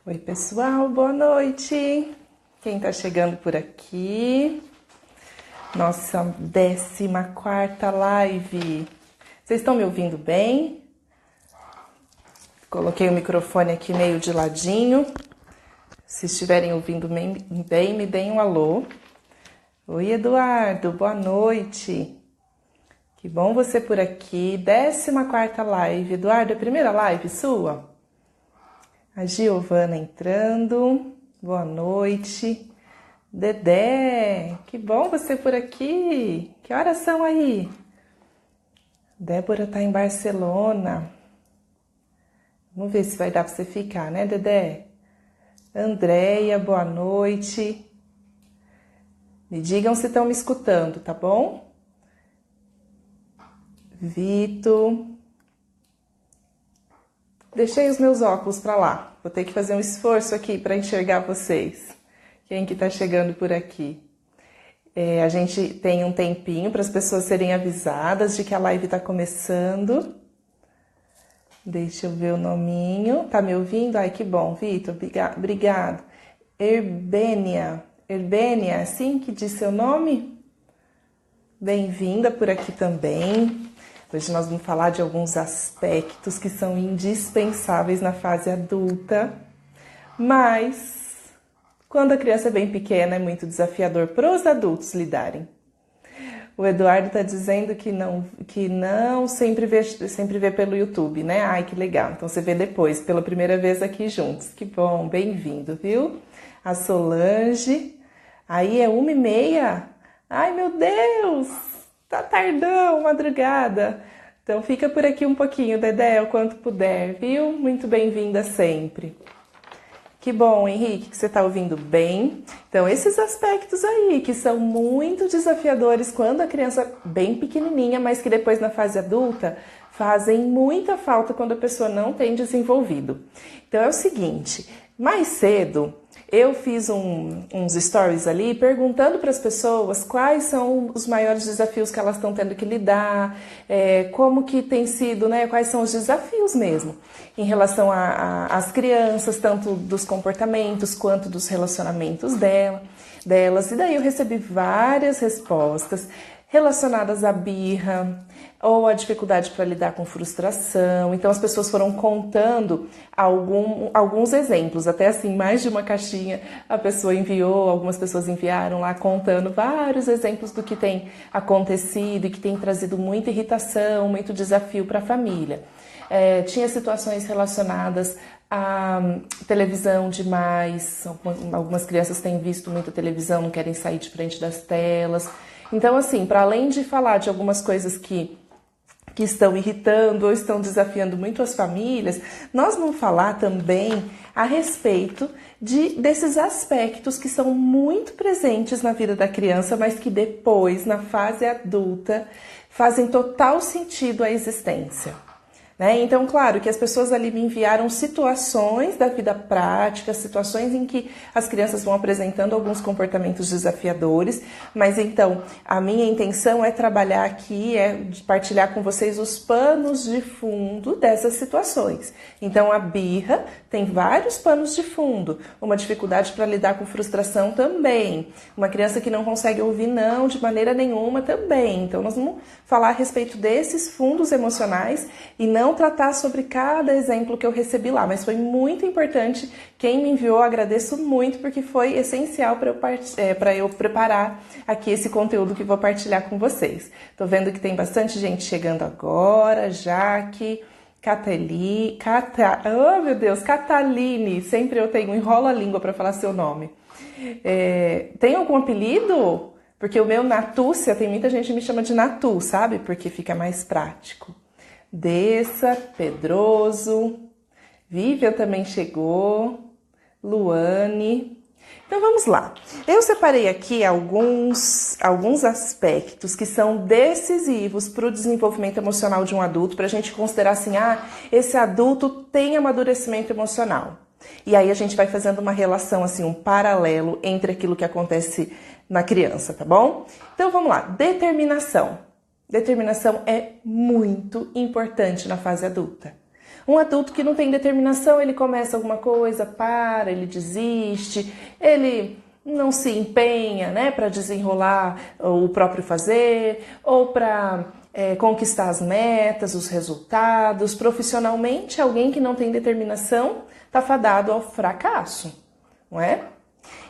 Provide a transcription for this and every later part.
Oi, pessoal, boa noite. Quem tá chegando por aqui? Nossa 14ª live. Vocês estão me ouvindo bem? Coloquei o microfone aqui meio de ladinho. Se estiverem ouvindo bem, me deem um alô. Oi, Eduardo, boa noite. Que bom você por aqui. 14ª live. Eduardo, é a primeira live sua? A Giovana entrando. Boa noite. Dedé, que bom você por aqui. Que horas são aí? Débora tá em Barcelona. Vamos ver se vai dar para você ficar, né, Dedé? Andréia, boa noite. Me digam se estão me escutando, tá bom? Vitor. Deixei os meus óculos para lá. Vou ter que fazer um esforço aqui para enxergar vocês. Quem que tá chegando por aqui? A gente tem um tempinho para as pessoas serem avisadas de que a live está começando. Deixa eu ver o nominho. Tá me ouvindo? Ai, que bom, Vitor. Obrigado. Herbênia. Herbênia, é assim que diz seu nome? Bem-vinda por aqui também. Hoje nós vamos falar de alguns aspectos que são indispensáveis na fase adulta, mas quando a criança é bem pequena é muito desafiador para os adultos lidarem. O Eduardo está dizendo que não sempre vê pelo YouTube, né? Ai, que legal. Então você vê depois, pela primeira vez aqui juntos. Que bom, bem-vindo, viu? A Solange. Aí é 1h30. Ai, meu Deus! Tá tardão, madrugada. Então fica por aqui um pouquinho, Dedé, o quanto puder, viu? Muito bem-vinda sempre. Que bom, Henrique, que você tá ouvindo bem. Então esses aspectos aí, que são muito desafiadores quando a criança é bem pequenininha, mas que depois na fase adulta fazem muita falta quando a pessoa não tem desenvolvido. Então é o seguinte, mais cedo eu fiz uns stories ali perguntando para as pessoas quais são os maiores desafios que elas estão tendo que lidar, como que tem sido, né, quais são os desafios mesmo em relação às crianças, tanto dos comportamentos quanto dos relacionamentos delas. E daí eu recebi várias respostas relacionadas à birra ou à dificuldade para lidar com frustração. Então as pessoas foram contando alguns exemplos, até assim, mais de uma caixinha a pessoa enviou, algumas pessoas enviaram lá contando vários exemplos do que tem acontecido e que tem trazido muita irritação, muito desafio para a família. Tinha situações relacionadas à televisão demais, algumas crianças têm visto muita televisão, não querem sair de frente das telas. Então, assim, para além de falar de algumas coisas que estão irritando ou estão desafiando muito as famílias, nós vamos falar também a respeito desses aspectos que são muito presentes na vida da criança, mas que depois, na fase adulta, fazem total sentido à existência. Então, claro que as pessoas ali me enviaram situações da vida prática, situações em que as crianças vão apresentando alguns comportamentos desafiadores, mas então a minha intenção é trabalhar aqui, de partilhar com vocês os panos de fundo dessas situações. Então a birra tem vários panos de fundo, uma dificuldade para lidar com frustração também, uma criança que não consegue ouvir não de maneira nenhuma também. Então nós vamos falar a respeito desses fundos emocionais e não tratar sobre cada exemplo que eu recebi lá, mas foi muito importante. Quem me enviou, agradeço muito, porque foi essencial para eu preparar aqui esse conteúdo que vou partilhar com vocês. Tô vendo que tem bastante gente chegando agora, Jaque, oh meu Deus, Cataline, sempre eu enrolo a língua para falar seu nome. Tem algum apelido? Porque o meu Natúcia, tem muita gente que me chama de Natu, sabe? Porque fica mais prático. Dessa, Pedroso, Vivian também chegou, Luane. Então vamos lá. Eu separei aqui alguns aspectos que são decisivos para o desenvolvimento emocional de um adulto, para a gente considerar assim, esse adulto tem amadurecimento emocional. E aí a gente vai fazendo uma relação, assim, um paralelo entre aquilo que acontece na criança, tá bom? Então vamos lá, determinação. Determinação é muito importante na fase adulta. Um adulto que não tem determinação, ele começa alguma coisa, para, ele desiste, ele não se empenha, né, para desenrolar o próprio fazer ou para conquistar as metas, os resultados. Profissionalmente, alguém que não tem determinação está fadado ao fracasso, não é?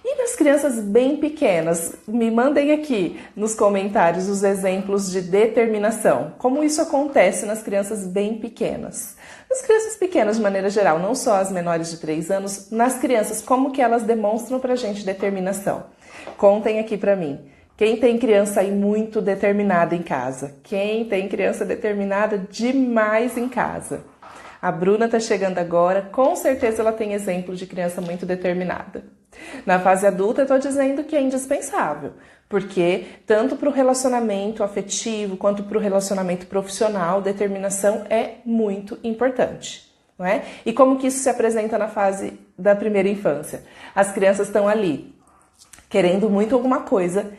E nas crianças bem pequenas, me mandem aqui nos comentários os exemplos de determinação. Como isso acontece nas crianças bem pequenas? Nas crianças pequenas, de maneira geral, não só as menores de 3 anos, nas crianças, como que elas demonstram pra gente determinação? Contem aqui pra mim. Quem tem criança aí muito determinada em casa? Quem tem criança determinada demais em casa? A Bruna tá chegando agora, com certeza ela tem exemplo de criança muito determinada. Na fase adulta, eu tô dizendo que é indispensável, porque tanto para o relacionamento afetivo quanto para o relacionamento profissional, determinação é muito importante, não é? E como que isso se apresenta na fase da primeira infância? As crianças estão ali querendo muito alguma coisa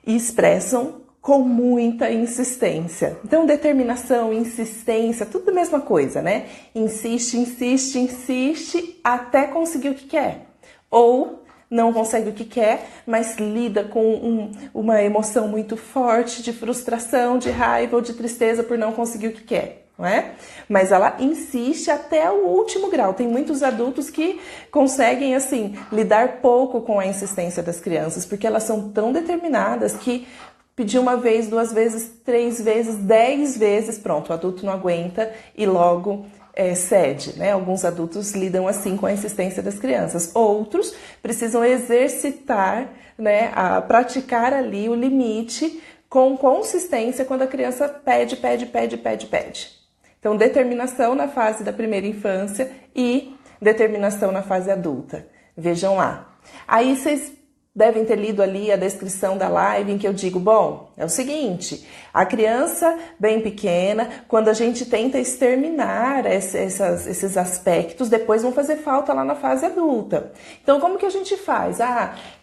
e expressam com muita insistência. Então, determinação, insistência, tudo a mesma coisa, né? Insiste, insiste, insiste até conseguir o que quer. Ou não consegue o que quer, mas lida com uma emoção muito forte de frustração, de raiva ou de tristeza por não conseguir o que quer, não é? Mas ela insiste até o último grau. Tem muitos adultos que conseguem, assim, lidar pouco com a insistência das crianças, porque elas são tão determinadas que pedir uma vez, 2 vezes, 3 vezes, 10 vezes, pronto, o adulto não aguenta e logo cede, né? Alguns adultos lidam assim com a insistência das crianças. Outros precisam exercitar, né, a praticar ali o limite com consistência quando a criança pede. Então, determinação na fase da primeira infância e determinação na fase adulta. Vejam lá. Aí vocês devem ter lido ali a descrição da live em que eu digo, bom, é o seguinte, a criança bem pequena, quando a gente tenta exterminar esses aspectos, depois vão fazer falta lá na fase adulta. Então, como que a gente faz?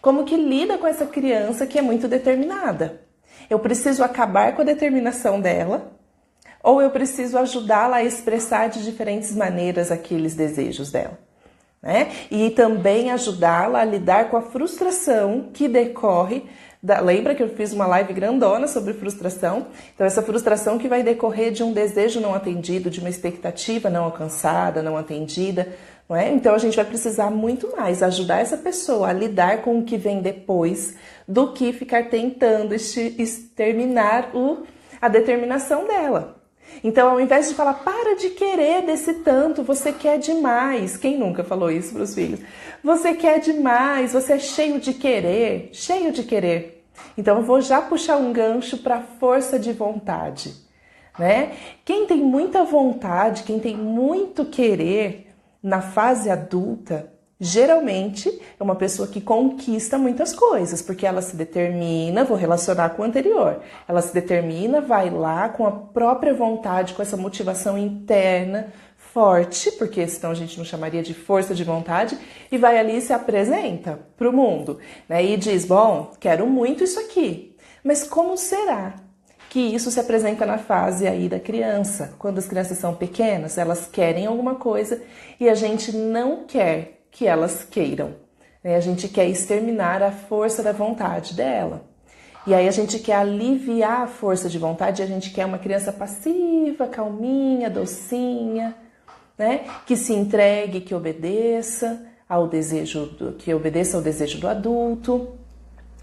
Como que lida com essa criança que é muito determinada? Eu preciso acabar com a determinação dela, ou eu preciso ajudá-la a expressar de diferentes maneiras aqueles desejos dela? Né? E também ajudá-la a lidar com a frustração que decorre lembra que eu fiz uma live grandona sobre frustração? Então essa frustração que vai decorrer de um desejo não atendido, de uma expectativa não alcançada, não atendida, não é? Então a gente vai precisar muito mais ajudar essa pessoa a lidar com o que vem depois do que ficar tentando exterminar a determinação dela. Então, ao invés de falar, para de querer desse tanto, você quer demais. Quem nunca falou isso para os filhos? Você quer demais, você é cheio de querer, cheio de querer. Então, eu vou já puxar um gancho para a força de vontade, né? Quem tem muita vontade, quem tem muito querer na fase adulta, geralmente é uma pessoa que conquista muitas coisas, porque ela se determina, vou relacionar com o anterior, ela se determina, vai lá com a própria vontade, com essa motivação interna forte, porque senão a gente não chamaria de força de vontade, e vai ali e se apresenta para o mundo, né? E diz, bom, quero muito isso aqui, mas como será que isso se apresenta na fase aí da criança? Quando as crianças são pequenas, elas querem alguma coisa e a gente não quer que elas queiram, né? A gente quer exterminar a força da vontade dela. E aí a gente quer aliviar a força de vontade, a gente quer uma criança passiva, calminha, docinha, né? Que se entregue, que obedeça ao desejo do adulto.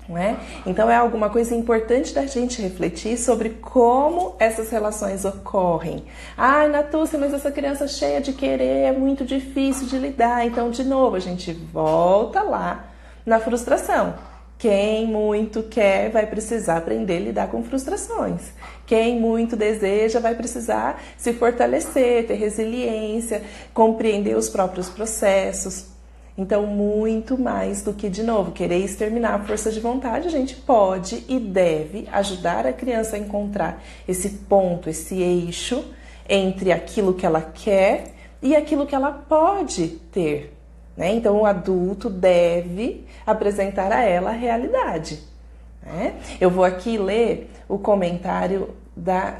Não é? Então é alguma coisa importante da gente refletir sobre como essas relações ocorrem. Ai, Natúcia, mas essa criança cheia de querer é muito difícil de lidar. Então, de novo, a gente volta lá na frustração. Quem muito quer vai precisar aprender a lidar com frustrações. Quem muito deseja vai precisar se fortalecer, ter resiliência, compreender os próprios processos. Então, muito mais do que, de novo, querer exterminar a força de vontade, a gente pode e deve ajudar a criança a encontrar esse ponto, esse eixo entre aquilo que ela quer e aquilo que ela pode ter, né? Então, o adulto deve apresentar a ela a realidade, né? Eu vou aqui ler o comentário da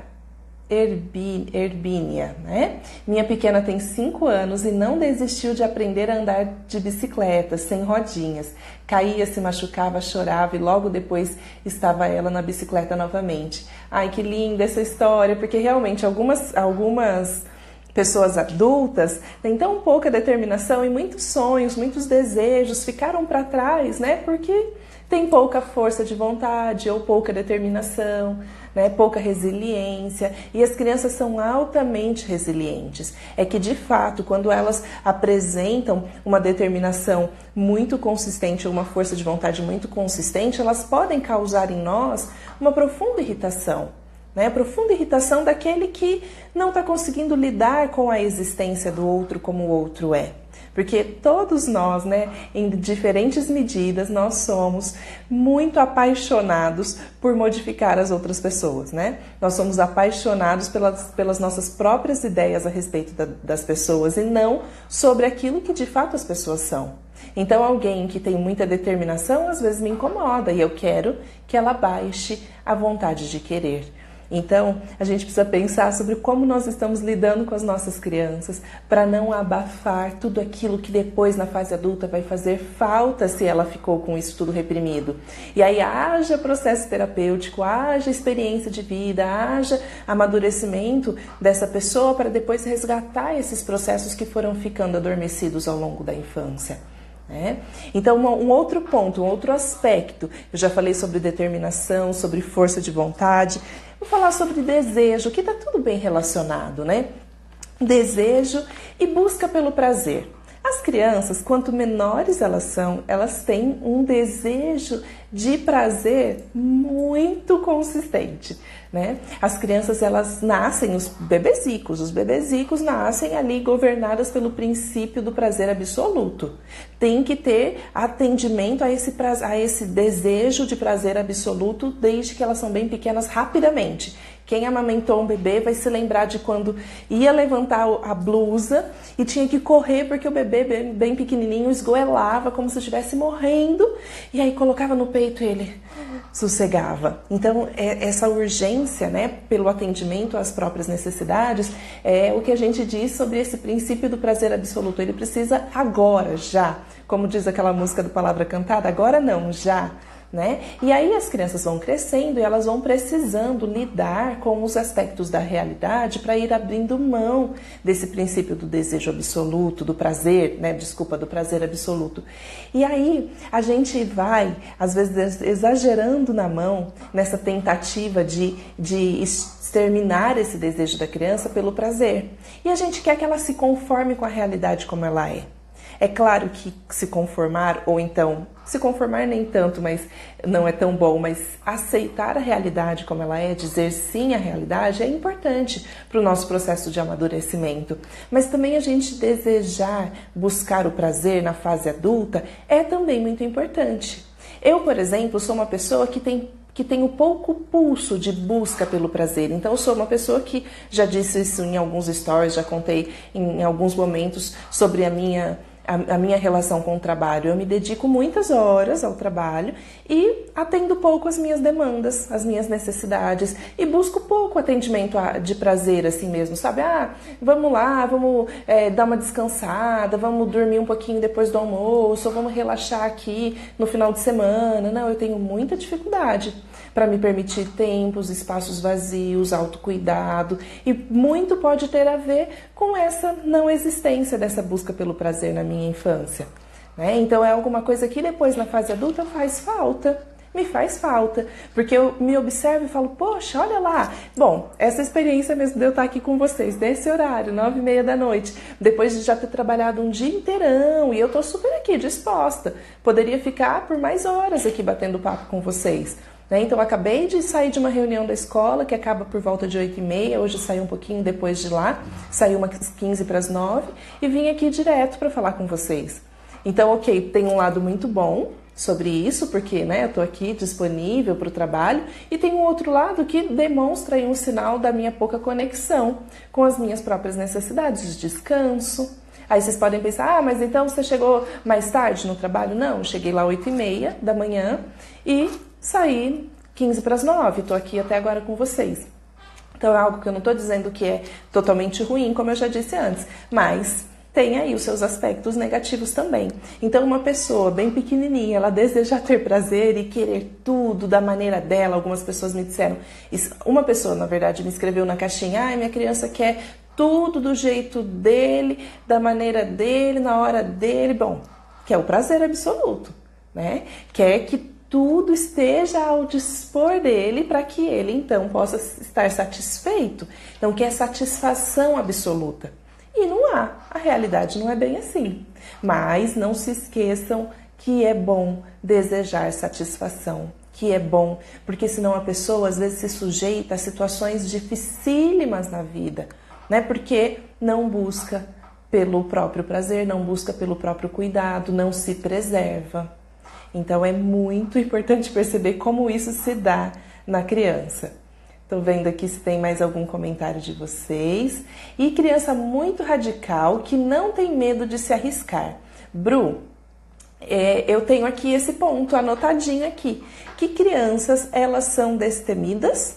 Herbínia, né? Minha pequena tem 5 anos e não desistiu de aprender a andar de bicicleta, sem rodinhas. Caía, se machucava, chorava e logo depois estava ela na bicicleta novamente. Ai, que linda essa história, porque realmente algumas pessoas adultas têm tão pouca determinação e muitos sonhos, muitos desejos ficaram para trás, né? Porque tem pouca força de vontade ou pouca determinação, né? Pouca resiliência. E as crianças são altamente resilientes. É que, de fato, quando elas apresentam uma determinação muito consistente ou uma força de vontade muito consistente, elas podem causar em nós uma profunda irritação. Né? Profunda irritação daquele que não está conseguindo lidar com a existência do outro como o outro é. Porque todos nós, né, em diferentes medidas, nós somos muito apaixonados por modificar as outras pessoas, né? Nós somos apaixonados pelas nossas próprias ideias a respeito das pessoas e não sobre aquilo que de fato as pessoas são. Então, alguém que tem muita determinação, às vezes me incomoda e eu quero que ela baixe a vontade de querer. Então, a gente precisa pensar sobre como nós estamos lidando com as nossas crianças para não abafar tudo aquilo que depois, na fase adulta, vai fazer falta se ela ficou com isso tudo reprimido. E aí haja processo terapêutico, haja experiência de vida, haja amadurecimento dessa pessoa para depois resgatar esses processos que foram ficando adormecidos ao longo da infância. Então, um outro ponto, um outro aspecto, eu já falei sobre determinação, sobre força de vontade, vou falar sobre desejo, que está tudo bem relacionado, né? Desejo e busca pelo prazer. As crianças, quanto menores elas são, elas têm um desejo de prazer muito consistente, né? As crianças, elas nascem, os bebezicos nascem ali governadas pelo princípio do prazer absoluto. Tem que ter atendimento a esse desejo de prazer absoluto desde que elas são bem pequenas, rapidamente. Quem amamentou um bebê vai se lembrar de quando ia levantar a blusa e tinha que correr porque o bebê bem pequenininho esgoelava como se estivesse morrendo e aí colocava no peito e ele sossegava. Então, essa urgência, né, pelo atendimento às próprias necessidades é o que a gente diz sobre esse princípio do prazer absoluto. Ele precisa agora, já. Como diz aquela música do Palavra Cantada, agora não, já. Né? E aí as crianças vão crescendo e elas vão precisando lidar com os aspectos da realidade para ir abrindo mão desse princípio do desejo absoluto, do prazer, né? Do prazer absoluto. E aí a gente vai, às vezes, exagerando na mão nessa tentativa de exterminar esse desejo da criança pelo prazer. E a gente quer que ela se conforme com a realidade como ela é. É claro que se conformar, ou então, se conformar nem tanto, mas não é tão bom, mas aceitar a realidade como ela é, dizer sim à realidade, é importante para o nosso processo de amadurecimento. Mas também a gente desejar buscar o prazer na fase adulta é também muito importante. Eu, por exemplo, sou uma pessoa que tenho pouco pulso de busca pelo prazer. Então, eu sou uma pessoa que já disse isso em alguns stories, já contei em alguns momentos sobre a minha relação com o trabalho. Eu me dedico muitas horas ao trabalho e atendo pouco as minhas demandas, as minhas necessidades e busco pouco atendimento de prazer assim mesmo, sabe? Vamos lá, vamos dar uma descansada, vamos dormir um pouquinho depois do almoço, ou vamos relaxar aqui no final de semana. Não, eu tenho muita dificuldade para me permitir tempos, espaços vazios, autocuidado, e muito pode ter a ver com essa não existência dessa busca pelo prazer na minha infância, né? Então é alguma coisa que depois na fase adulta me faz falta, porque eu me observo e falo, poxa, olha lá, bom, essa experiência mesmo de eu estar aqui com vocês, nesse horário, 9h30 da noite, depois de já ter trabalhado um dia inteirão, e eu tô super aqui, disposta, poderia ficar por mais horas aqui batendo papo com vocês, né? Então, eu acabei de sair de uma reunião da escola, que acaba por volta de 8h30, hoje saí um pouquinho depois de lá, saí umas 8h15 e vim aqui direto para falar com vocês. Então, ok, tem um lado muito bom sobre isso, porque né, eu estou aqui disponível para o trabalho, e tem um outro lado que demonstra aí um sinal da minha pouca conexão com as minhas próprias necessidades de descanso. Aí vocês podem pensar, mas então você chegou mais tarde no trabalho? Não, eu cheguei lá 8h30 da manhã e saí 8h15, estou aqui até agora com vocês. Então é algo que eu não estou dizendo que é totalmente ruim, como eu já disse antes, mas tem aí os seus aspectos negativos também. Então uma pessoa bem pequenininha, ela deseja ter prazer e querer tudo da maneira dela. Algumas pessoas me disseram, uma pessoa na verdade me escreveu na caixinha, minha criança quer tudo do jeito dele, da maneira dele, na hora dele. Bom, quer o prazer absoluto, né? Quer que tudo esteja ao dispor dele para que ele então possa estar satisfeito. Então, quer satisfação absoluta. E não há, a realidade não é bem assim. Mas não se esqueçam que é bom desejar satisfação, que é bom, porque senão a pessoa às vezes se sujeita a situações dificílimas na vida, né? Porque não busca pelo próprio prazer, não busca pelo próprio cuidado, não se preserva. Então é muito importante perceber como isso se dá na criança. Estou vendo aqui se tem mais algum comentário de vocês. E criança muito radical que não tem medo de se arriscar. Bru, eu tenho aqui esse ponto anotadinho aqui, que crianças elas são destemidas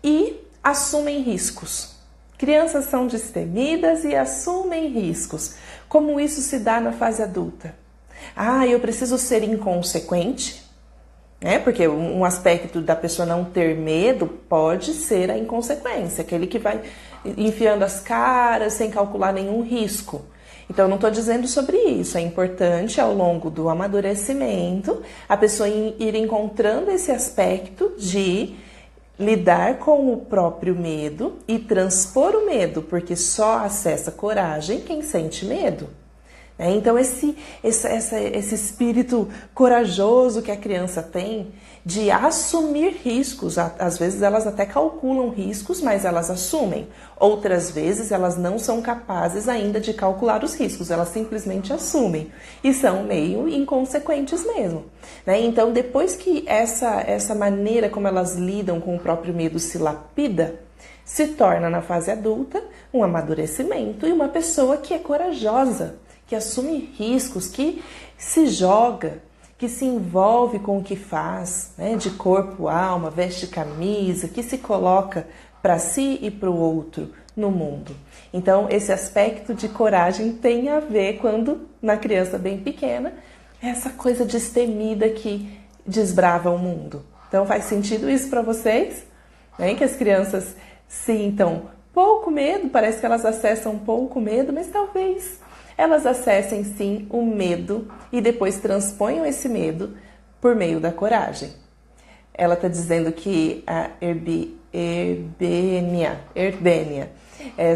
e assumem riscos. Crianças são destemidas e assumem riscos. Como isso se dá na fase adulta? Eu preciso ser inconsequente, né? Porque um aspecto da pessoa não ter medo pode ser a inconsequência, aquele que vai enfiando as caras sem calcular nenhum risco. Então, eu não estou dizendo sobre isso. É importante, ao longo do amadurecimento, a pessoa ir encontrando esse aspecto de lidar com o próprio medo e transpor o medo, porque só acessa coragem quem sente medo. Então, esse espírito corajoso que a criança tem de assumir riscos, às vezes elas até calculam riscos, mas elas assumem. Outras vezes elas não são capazes ainda de calcular os riscos, elas simplesmente assumem e são meio inconsequentes mesmo. Então, depois que essa maneira como elas lidam com o próprio medo se lapida, se torna na fase adulta um amadurecimento e uma pessoa que é corajosa, que assume riscos, que se joga, que se envolve com o que faz, né? De corpo, alma, veste camisa, que se coloca para si e para o outro no mundo. Então, esse aspecto de coragem tem a ver quando, na criança bem pequena, essa coisa destemida que desbrava o mundo. Então, faz sentido isso para vocês? Que as crianças sintam pouco medo, parece que elas acessam pouco medo, mas talvez elas acessem sim o medo e depois transponham esse medo por meio da coragem. Ela está dizendo que a Herbênia,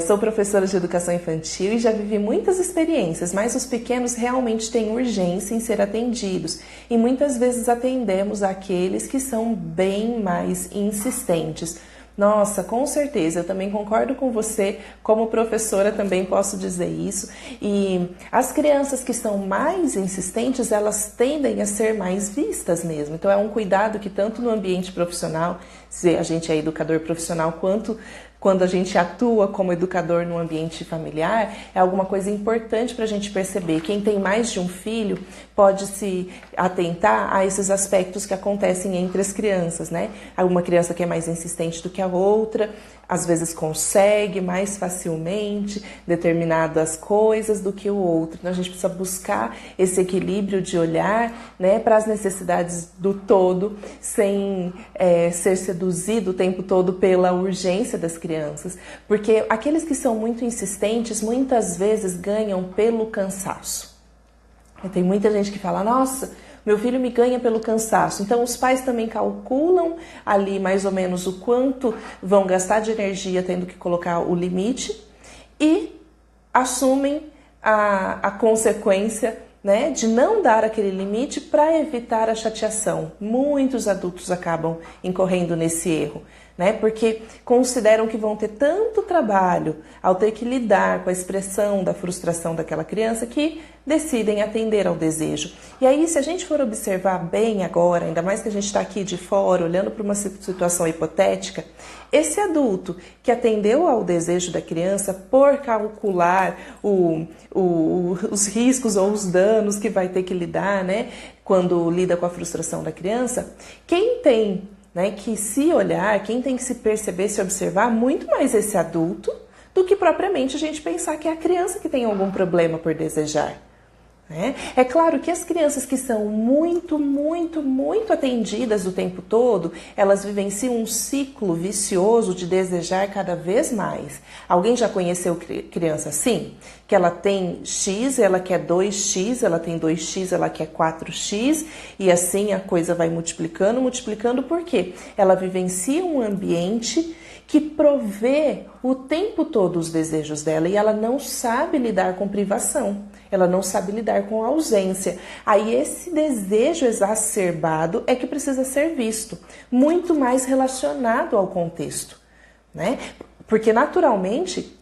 sou professora de educação infantil e já vivi muitas experiências, mas os pequenos realmente têm urgência em ser atendidos e muitas vezes atendemos aqueles que são bem mais insistentes. Nossa, com certeza, eu também concordo com você, como professora também posso dizer isso. E as crianças que são mais insistentes, elas tendem a ser mais vistas mesmo. Então é um cuidado que tanto no ambiente profissional, se a gente é educador profissional, quanto quando a gente atua como educador no ambiente familiar, é alguma coisa importante para a gente perceber. Quem tem mais de um filho pode se atentar a esses aspectos que acontecem entre as crianças, né? Alguma criança que é mais insistente do que a outra, às vezes consegue mais facilmente determinadas coisas do que o outro. Então a gente precisa buscar esse equilíbrio de olhar, né, para as necessidades do todo, sem ser seduzido o tempo todo pela urgência das crianças. Porque aqueles que são muito insistentes, muitas vezes ganham pelo cansaço. E tem muita gente que fala, nossa, meu filho me ganha pelo cansaço. Então, os pais também calculam ali mais ou menos o quanto vão gastar de energia tendo que colocar o limite e assumem a consequência, né, de não dar aquele limite para evitar a chateação. Muitos adultos acabam incorrendo nesse erro, né, porque consideram que vão ter tanto trabalho ao ter que lidar com a expressão da frustração daquela criança que decidem atender ao desejo. E aí, se a gente for observar bem agora, ainda mais que a gente está aqui de fora, olhando para uma situação hipotética, esse adulto que atendeu ao desejo da criança por calcular os riscos ou os danos que vai ter que lidar, né, quando lida com a frustração da criança, quem tem né, que se olhar, quem tem que se perceber, se observar, muito mais esse adulto do que propriamente a gente pensar que é a criança que tem algum problema por desejar. Né? É claro que as crianças que são muito atendidas o tempo todo, elas vivenciam um ciclo vicioso de desejar cada vez mais. Alguém já conheceu criança assim? Que ela tem X, ela quer 2X, ela tem 2X, ela quer 4X, e assim a coisa vai multiplicando, por quê? Ela vivencia um ambiente que provê o tempo todo os desejos dela e ela não sabe lidar com privação, ela não sabe lidar com ausência. Aí esse desejo exacerbado é que precisa ser visto, muito mais relacionado ao contexto, né? Porque naturalmente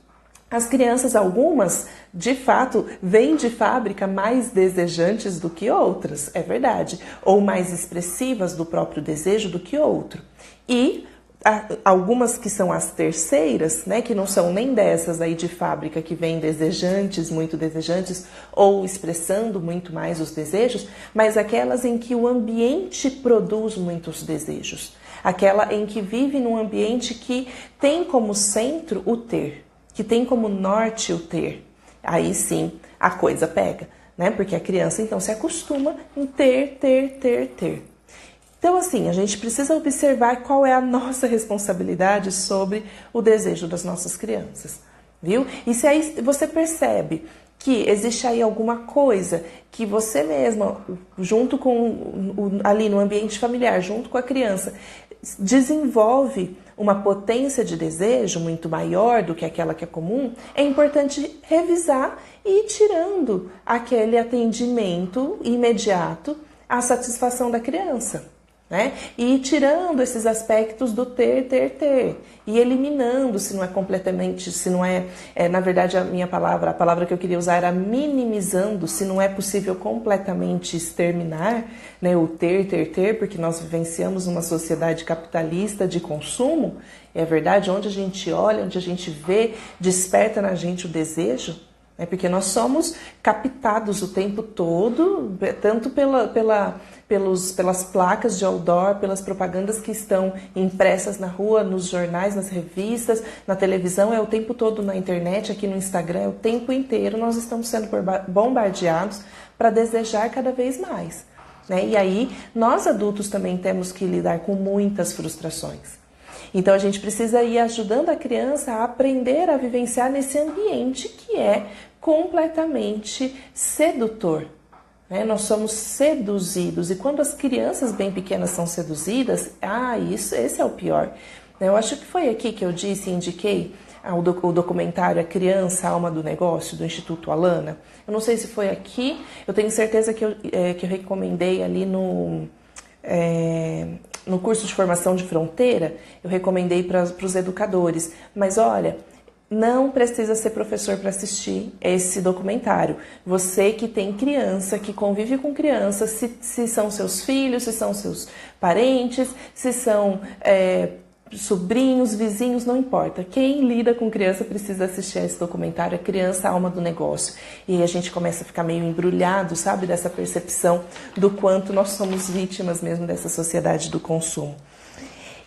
as crianças, algumas, de fato, vêm de fábrica mais desejantes do que outras, é verdade, ou mais expressivas do próprio desejo do que outro. E algumas que são as terceiras, né, que não são nem dessas aí de fábrica que vêm desejantes, muito desejantes, ou expressando muito mais os desejos, mas aquelas em que o ambiente produz muitos desejos. Aquela em que vive num ambiente que tem como centro o ter, que tem como norte o ter. Aí sim a coisa pega, né? Porque a criança então se acostuma em ter. Então, assim, a gente precisa observar qual é a nossa responsabilidade sobre o desejo das nossas crianças, viu? E se aí você percebe que existe aí alguma coisa que você mesma, junto com ali no ambiente familiar, junto com a criança, desenvolve uma potência de desejo muito maior do que aquela que é comum, é importante revisar e ir tirando aquele atendimento imediato à satisfação da criança. Né? E tirando esses aspectos do ter, e eliminando, se não é completamente, se não é, na verdade a palavra que eu queria usar era minimizando, se não é possível completamente exterminar, né, o ter, porque nós vivenciamos uma sociedade capitalista de consumo, é verdade, onde a gente olha, onde a gente vê, desperta na gente o desejo, né, porque nós somos captados o tempo todo, tanto pelas placas de outdoor, pelas propagandas que estão impressas na rua, nos jornais, nas revistas, na televisão, é o tempo todo na internet, aqui no Instagram, é o tempo inteiro nós estamos sendo bombardeados para desejar cada vez mais. Né? E aí, nós adultos também temos que lidar com muitas frustrações. Então a gente precisa ir ajudando a criança a aprender a vivenciar nesse ambiente que é completamente sedutor. Nós somos seduzidos, e quando as crianças bem pequenas são seduzidas, esse é o pior. Eu acho que foi aqui que eu indiquei o documentário A Criança, a Alma do Negócio, do Instituto Alana. Eu não sei se foi aqui, eu tenho certeza que eu recomendei ali no curso de formação de fronteira, eu recomendei para os educadores. Mas olha, não precisa ser professor para assistir esse documentário. Você que tem criança, que convive com crianças, se são seus filhos, se são seus parentes, se são sobrinhos, vizinhos, não importa. Quem lida com criança precisa assistir a esse documentário, A Criança, a Alma do Negócio. E aí a gente começa a ficar meio embrulhado, sabe, dessa percepção do quanto nós somos vítimas mesmo dessa sociedade do consumo.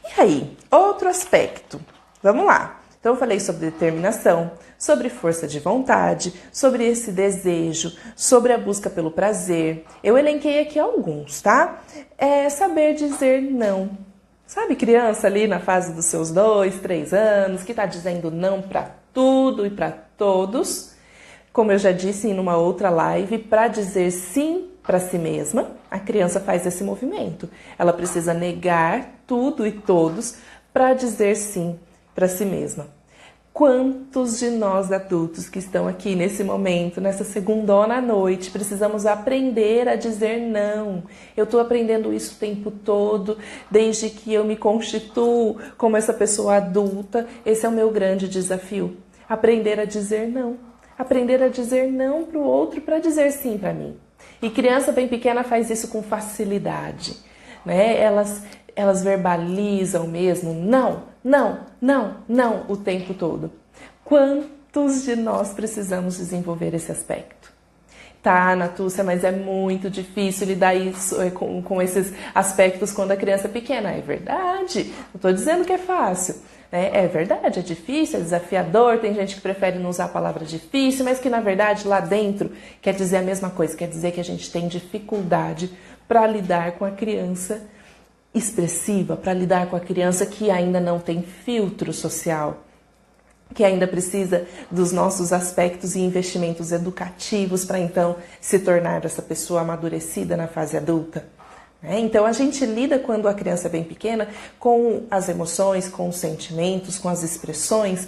E aí, outro aspecto. Vamos lá. Então eu falei sobre determinação, sobre força de vontade, sobre esse desejo, sobre a busca pelo prazer. Eu elenquei aqui alguns, tá? Saber dizer não. Sabe, criança ali na fase dos seus 2, 3 anos, que está dizendo não para tudo e para todos. Como eu já disse em uma outra live, para dizer sim para si mesma, a criança faz esse movimento. Ela precisa negar tudo e todos para dizer sim para si mesma. Quantos de nós adultos que estão aqui nesse momento, nessa segundona à noite, precisamos aprender a dizer não? Eu estou aprendendo isso o tempo todo, desde que eu me constituo como essa pessoa adulta. Esse é o meu grande desafio. Aprender a dizer não. Aprender a dizer não para o outro para dizer sim para mim. E criança bem pequena faz isso com facilidade, né? Elas verbalizam mesmo não o tempo todo. Quantos de nós precisamos desenvolver esse aspecto? Tá, Natúcia, mas é muito difícil lidar isso, com esses aspectos quando a criança é pequena. É verdade, não estou dizendo que é fácil. Né? É verdade, é difícil, é desafiador, tem gente que prefere não usar a palavra difícil, mas que na verdade lá dentro quer dizer a mesma coisa, quer dizer que a gente tem dificuldade para lidar com a criança expressiva, para lidar com a criança que ainda não tem filtro social, que ainda precisa dos nossos aspectos e investimentos educativos para então se tornar essa pessoa amadurecida na fase adulta. Então a gente lida quando a criança é bem pequena com as emoções, com os sentimentos, com as expressões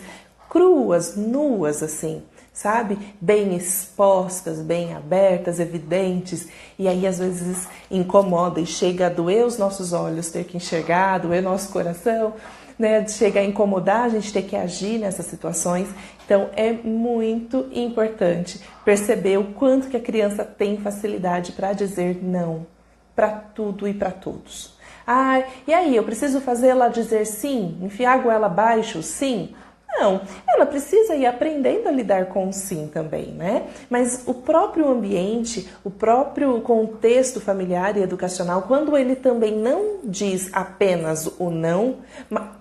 cruas, nuas assim, sabe? Bem expostas, bem abertas, evidentes, e aí às vezes incomoda e chega a doer os nossos olhos ter que enxergar, doer nosso coração, né? Chega a incomodar a gente ter que agir nessas situações. Então é muito importante perceber o quanto que a criança tem facilidade para dizer não, para tudo e para todos. Ah, e aí, eu preciso fazer ela dizer sim? Enfiar a goela abaixo, sim? Não, ela precisa ir aprendendo a lidar com o sim também, né? Mas o próprio ambiente, o próprio contexto familiar e educacional, quando ele também não diz apenas o não,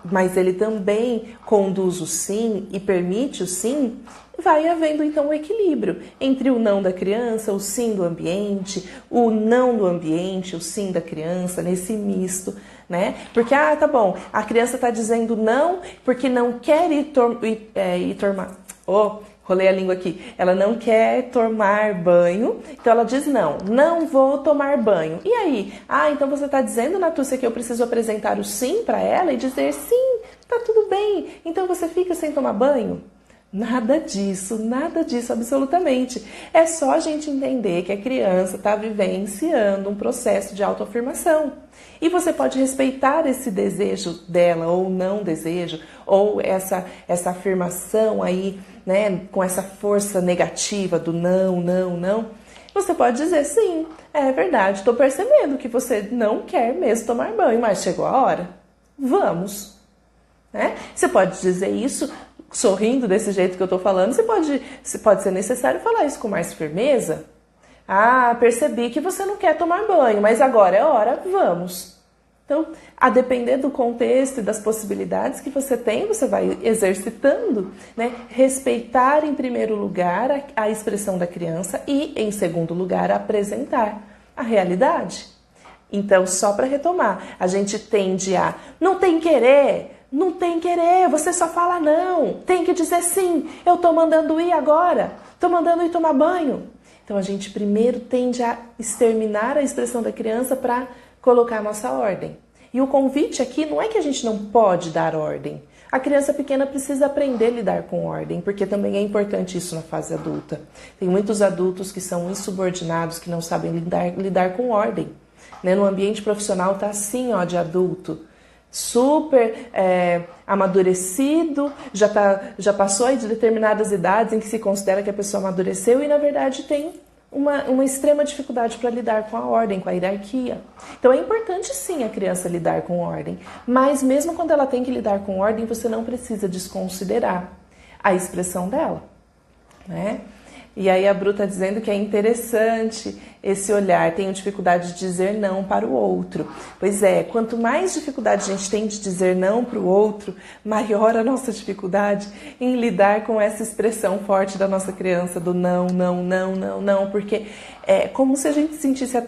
mas ele também conduz o sim e permite o sim, vai havendo então um equilíbrio entre o não da criança, o sim do ambiente, o não do ambiente, o sim da criança, nesse misto, né? Porque, tá bom, a criança está dizendo não porque não quer ir tomar... rolei a língua aqui. Ela não quer tomar banho, então ela diz não, não vou tomar banho. E aí? Então você está dizendo, Natúcia, que eu preciso apresentar o sim para ela e dizer sim, tá tudo bem, então você fica sem tomar banho? Nada disso, absolutamente. É só a gente entender que a criança está vivenciando um processo de autoafirmação. E você pode respeitar esse desejo dela, ou não desejo, ou essa afirmação aí, né, com essa força negativa do não, não, não. Você pode dizer, sim, é verdade, estou percebendo que você não quer mesmo tomar banho, mas chegou a hora, vamos. Né? Você pode dizer isso sorrindo desse jeito que eu estou falando, pode ser necessário falar isso com mais firmeza. Percebi que você não quer tomar banho, mas agora é hora, vamos. Então, a depender do contexto e das possibilidades que você tem, você vai exercitando, né? Respeitar em primeiro lugar a expressão da criança e, em segundo lugar, apresentar a realidade. Então, só para retomar, a gente tende a não tem querer, você só fala não, tem que dizer sim, eu tô mandando ir agora, tô mandando ir tomar banho. Então a gente primeiro tende a exterminar a expressão da criança para colocar a nossa ordem. E o convite aqui não é que a gente não pode dar ordem. A criança pequena precisa aprender a lidar com ordem, porque também é importante isso na fase adulta. Tem muitos adultos que são insubordinados, que não sabem lidar com ordem. Né? No ambiente profissional tá assim, de adulto. Super amadurecido, já passou aí de determinadas idades em que se considera que a pessoa amadureceu e na verdade tem uma extrema dificuldade para lidar com a ordem, com a hierarquia. Então é importante sim a criança lidar com ordem, mas mesmo quando ela tem que lidar com ordem, você não precisa desconsiderar a expressão dela, né? E aí a Bru está dizendo que é interessante esse olhar, tenho dificuldade de dizer não para o outro. Pois é, quanto mais dificuldade a gente tem de dizer não para o outro, maior a nossa dificuldade em lidar com essa expressão forte da nossa criança, do não, não, não, não, não, porque é como se a gente sentisse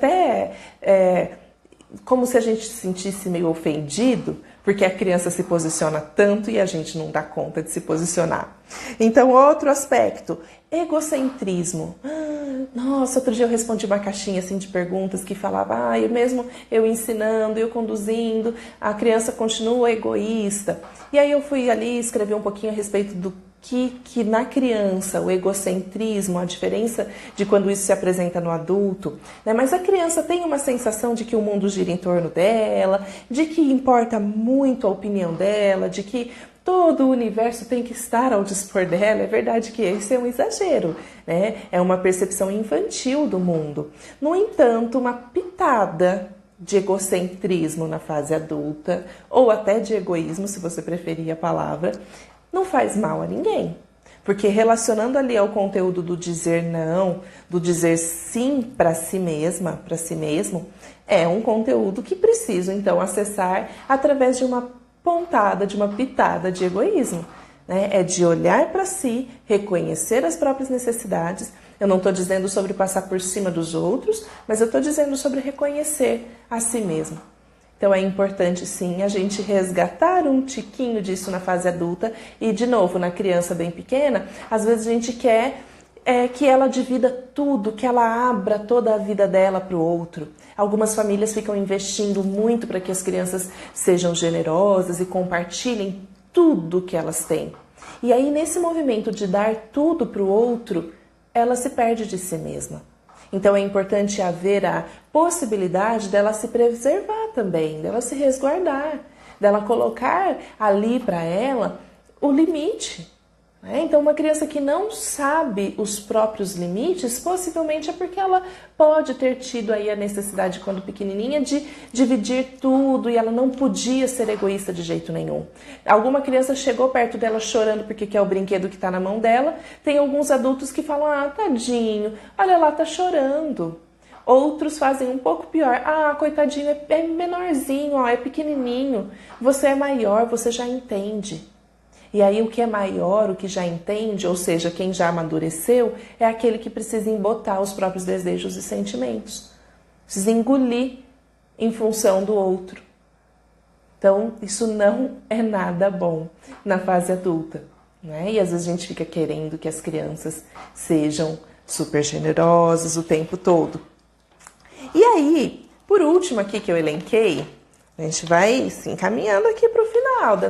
como se a gente se sentisse meio ofendido, porque a criança se posiciona tanto e a gente não dá conta de se posicionar. Então, outro aspecto, egocentrismo. Nossa, outro dia eu respondi uma caixinha assim de perguntas que falava, eu ensinando, eu conduzindo, a criança continua egoísta. E aí eu fui ali escrever um pouquinho a respeito do que na criança, o egocentrismo, a diferença de quando isso se apresenta no adulto, né? Mas a criança tem uma sensação de que o mundo gira em torno dela, de que importa muito a opinião dela, de que todo o universo tem que estar ao dispor dela. É verdade que esse é um exagero, né? É uma percepção infantil do mundo. No entanto, uma pitada de egocentrismo na fase adulta, ou até de egoísmo, se você preferir a palavra, não faz mal a ninguém. Porque relacionando ali ao conteúdo do dizer não, do dizer sim para si mesma, para si mesmo, é um conteúdo que preciso então acessar através de uma pontada, de uma pitada de egoísmo. Né? É de olhar para si, reconhecer as próprias necessidades. Eu não estou dizendo sobre passar por cima dos outros, mas eu estou dizendo sobre reconhecer a si mesmo. Então é importante sim a gente resgatar um tiquinho disso na fase adulta e de novo na criança bem pequena, às vezes a gente quer que ela divida tudo, que ela abra toda a vida dela para o outro. Algumas famílias ficam investindo muito para que as crianças sejam generosas e compartilhem tudo que elas têm. E aí nesse movimento de dar tudo para o outro, ela se perde de si mesma. Então é importante haver a possibilidade dela se preservar também, dela se resguardar, dela colocar ali para ela o limite. Né? Então uma criança que não sabe os próprios limites, possivelmente é porque ela pode ter tido aí a necessidade quando pequenininha de dividir tudo e ela não podia ser egoísta de jeito nenhum. Alguma criança chegou perto dela chorando porque quer o brinquedo que está na mão dela. Tem alguns adultos que falam, tadinho, olha lá, tá chorando. Outros fazem um pouco pior, coitadinho, é menorzinho, é pequenininho, você é maior, você já entende. E aí o que é maior, o que já entende, ou seja, quem já amadureceu, é aquele que precisa embotar os próprios desejos e sentimentos. Precisa engolir em função do outro. Então, isso não é nada bom na fase adulta. Né? E às vezes a gente fica querendo que as crianças sejam super generosas o tempo todo. E aí, por último aqui que eu elenquei, a gente vai se encaminhando aqui para o final da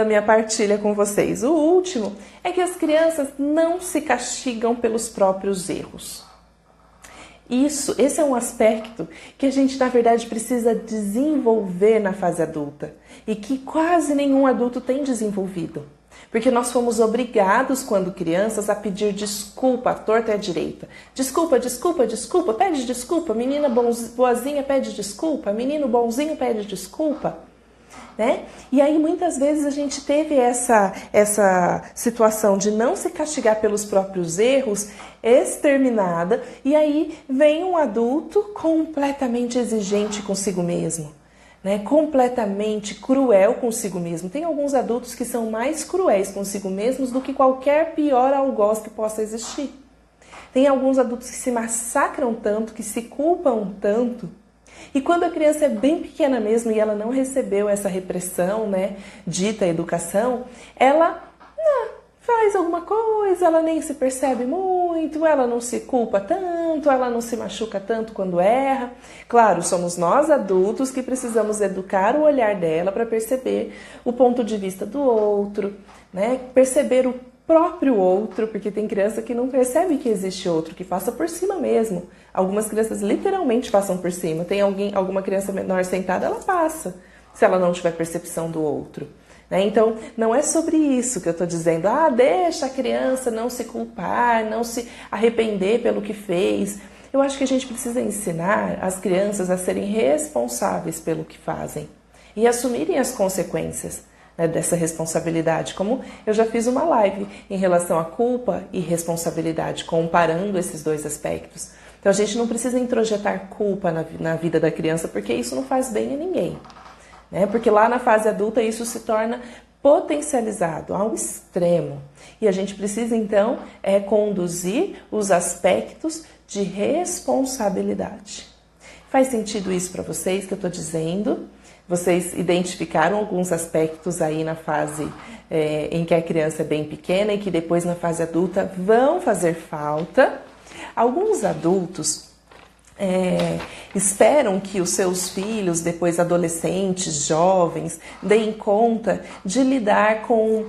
minha partilha com vocês. O último é que as crianças não se castigam pelos próprios erros. Esse é um aspecto que a gente, na verdade, precisa desenvolver na fase adulta e que quase nenhum adulto tem desenvolvido. Porque nós fomos obrigados, quando crianças, a pedir desculpa à torta e à direita. Desculpa, desculpa, desculpa, pede desculpa. Menina boazinha pede desculpa, menino bonzinho pede desculpa. Né? E aí muitas vezes a gente teve essa situação de não se castigar pelos próprios erros exterminada, e aí vem um adulto completamente exigente consigo mesmo, né? Completamente cruel consigo mesmo. Tem alguns adultos que são mais cruéis consigo mesmos do que qualquer pior algoz que possa existir. Tem alguns adultos que se massacram tanto, que se culpam tanto. E quando a criança é bem pequena mesmo e ela não recebeu essa repressão, né, dita educação, ela faz alguma coisa, ela nem se percebe muito, ela não se culpa tanto, ela não se machuca tanto quando erra. Claro, somos nós adultos que precisamos educar o olhar dela para perceber o ponto de vista do outro, né, perceber o próprio outro, porque tem criança que não percebe que existe outro, que passa por cima mesmo. Algumas crianças literalmente passam por cima. Tem alguma criança menor sentada, ela passa, se ela não tiver percepção do outro. Né? Então, não é sobre isso que eu estou dizendo. Deixa a criança não se culpar, não se arrepender pelo que fez. Eu acho que a gente precisa ensinar as crianças a serem responsáveis pelo que fazem e assumirem as consequências, né, dessa responsabilidade, como eu já fiz uma live em relação à culpa e responsabilidade, comparando esses dois aspectos. Então a gente não precisa introjetar culpa na vida da criança, porque isso não faz bem a ninguém, né? Porque lá na fase adulta isso se torna potencializado ao extremo. E a gente precisa então conduzir os aspectos de responsabilidade. Faz sentido isso para vocês que eu estou dizendo? Vocês identificaram alguns aspectos aí na fase em que a criança é bem pequena e que depois na fase adulta vão fazer falta. Alguns adultos esperam que os seus filhos, depois adolescentes, jovens, deem conta de lidar com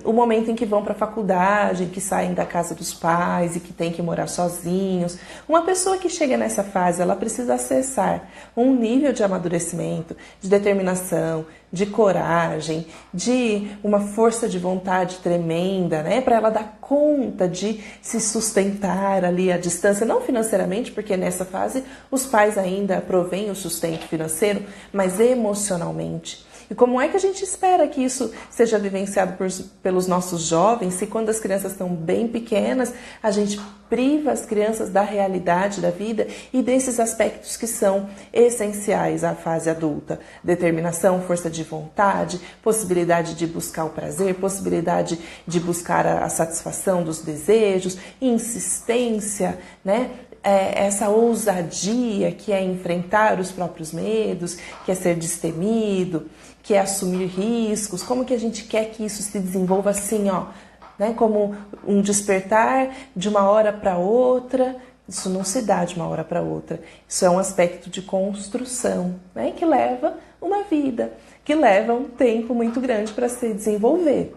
o momento em que vão para a faculdade, que saem da casa dos pais e que têm que morar sozinhos. Uma pessoa que chega nessa fase, ela precisa acessar um nível de amadurecimento, de determinação, de coragem, de uma força de vontade tremenda, né, para ela dar conta de se sustentar ali à distância, não financeiramente, porque nessa fase os pais ainda provêm o sustento financeiro, mas emocionalmente. E como é que a gente espera que isso seja vivenciado pelos nossos jovens, se quando as crianças estão bem pequenas, a gente priva as crianças da realidade da vida e desses aspectos que são essenciais à fase adulta? Determinação, força de vontade, possibilidade de buscar o prazer, possibilidade de buscar a satisfação dos desejos, insistência, né? Essa ousadia que é enfrentar os próprios medos, que é ser destemido, que é assumir riscos. Como que a gente quer que isso se desenvolva assim, ó, né? Como um despertar de uma hora para outra? Isso não se dá de uma hora para outra. Isso é um aspecto de construção, né? Que leva uma vida, que leva um tempo muito grande para se desenvolver.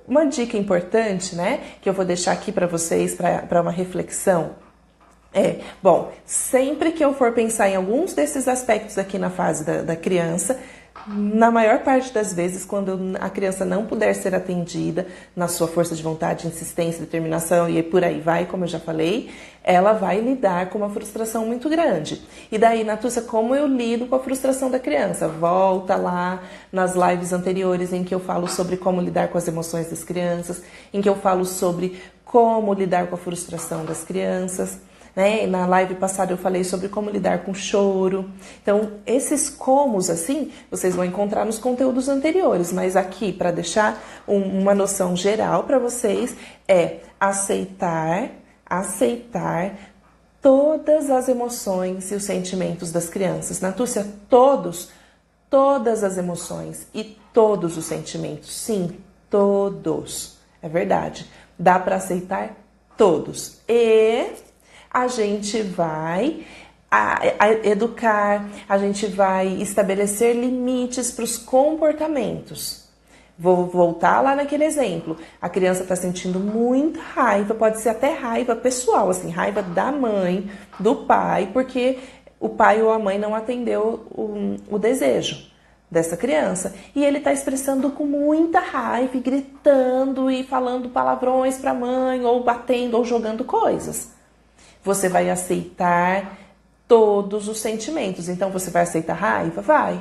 Uma dica importante, né, que eu vou deixar aqui para vocês, para uma reflexão, bom, sempre que eu for pensar em alguns desses aspectos aqui na fase da criança, na maior parte das vezes, quando a criança não puder ser atendida na sua força de vontade, insistência, determinação e por aí vai, como eu já falei, ela vai lidar com uma frustração muito grande. E daí, Natúcia, como eu lido com a frustração da criança? Volta lá nas lives anteriores em que eu falo sobre como lidar com as emoções das crianças, em que eu falo sobre como lidar com a frustração das crianças. Né? Na live passada eu falei sobre como lidar com choro. Então, esses comos, assim, vocês vão encontrar nos conteúdos anteriores. Mas aqui, para deixar uma noção geral para vocês, é aceitar todas as emoções e os sentimentos das crianças. Natúcia, todas as emoções e todos os sentimentos. Sim, todos. É verdade. Dá para aceitar todos. E a gente vai educar, a gente vai estabelecer limites para os comportamentos. Vou voltar lá naquele exemplo. A criança está sentindo muita raiva, pode ser até raiva pessoal, assim, raiva da mãe, do pai, porque o pai ou a mãe não atendeu o desejo dessa criança. E ele está expressando com muita raiva, e gritando e falando palavrões para a mãe, ou batendo, ou jogando coisas. Você vai aceitar todos os sentimentos. Então, você vai aceitar raiva? Vai.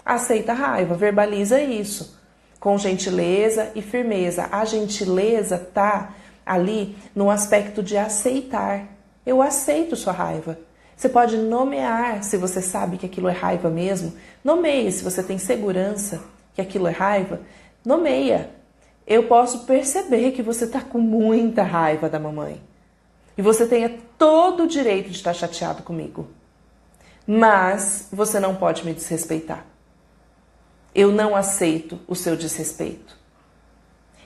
Aceita a raiva, verbaliza isso. Com gentileza e firmeza. A gentileza tá ali no aspecto de aceitar. Eu aceito sua raiva. Você pode nomear, se você sabe que aquilo é raiva mesmo. Nomeie, se você tem segurança que aquilo é raiva. Nomeia. Eu posso perceber que você tá com muita raiva da mamãe. E você tenha todo o direito de estar chateado comigo. Mas você não pode me desrespeitar. Eu não aceito o seu desrespeito.